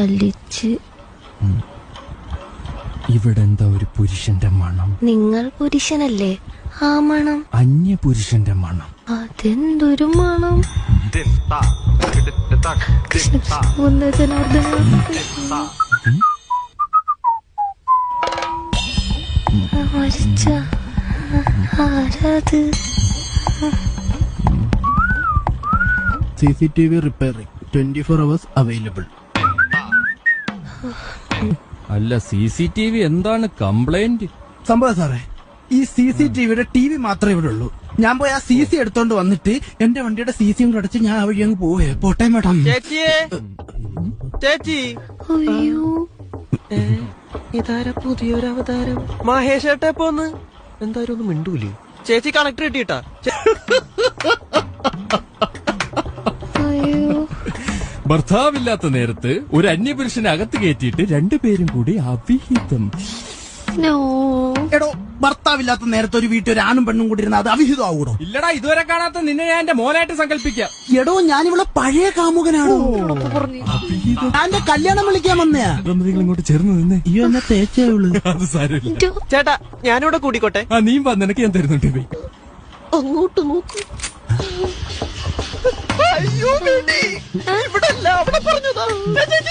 വലിച്ച്. ഇവിടെ എന്താ ഒരു പുരുഷന്റെ മണം? നിങ്ങൾ പുരുഷനല്ലേ? ആ മണം അന്യ പുരുഷന്റെ മണം. അതെന്തൊരു മണം? കൃഷ്ണ ഒന്ന് ജനാർദ്ദന. മരിച്ച ആരാത്? CCTV repairing 24 hours available. അല്ല, CCTV എന്താണ് കംപ്ലൈന്റ്? സംഭവം സാറേ, ഈ CCTVയുടെ TV മാത്രമേ ഇവിടെ ഉള്ളൂ. ഞാൻ പോയി ആ CC എടുത്തോണ്ട് വന്നിട്ട് എന്റെ വണ്ടിയുടെ CCയും കടച്ച് ഞാൻ ആ വഴി അങ്ങ് പോവേ. പോട്ടെ മേഡം. ചേച്ചി, അയ്യോ, ഇതാരാ പുതിയൊരു അവതാരം? മഹേഷ് ഏട്ടാ പോന്ന് എന്തായാലും ഒന്നും മിണ്ടൂലേ? ചേച്ചി കണക്ടർ കിട്ടിയിട്ടാ? അയ്യോ. ഭർത്താവില്ലാത്ത നേരത്ത് ഒരു അന്യപുരുഷനെ അകത്ത് കയറ്റിയിട്ട് രണ്ടുപേരും കൂടി അവിഹിതം. നോ. എടോ, ഭർത്താവില്ലാത്ത നേരത്തെ ഒരു വീട്ടിൽ ഒരു ആണും പെണ്ണും കൂടി ഇരുന്ന അത് അവിഹിതമാവൂടോ? ഇല്ലടാ, ഇതുവരെ കാണാത്ത നിന്നെ ഞാൻ എന്റെ മോനായിട്ട് സങ്കല്പിക്കാം. എടോ, ഞാനിവിടെ പഴയ കാമുകനാണോ? എന്റെ കല്യാണം വിളിക്കാൻ വന്നയാ. നിങ്ങൾ ഇങ്ങോട്ട് ചേർന്ന് നിന്നേ. അയ്യോ, എന്നാ തേച്ചേയുള്ളൂ. അത് സാരമില്ല. ചേട്ടാ, ഞാനിവിടെ കൂടിക്കോട്ടെ? ആ, നീ വന്ന് നിനക്ക് ഞാൻ തരുന്നുണ്ട്. അങ്ങോട്ട് നോക്കൂ. അയ്യോ, ഇവിടെ അല്ല, അവിടെ പറഞ്ഞതാ.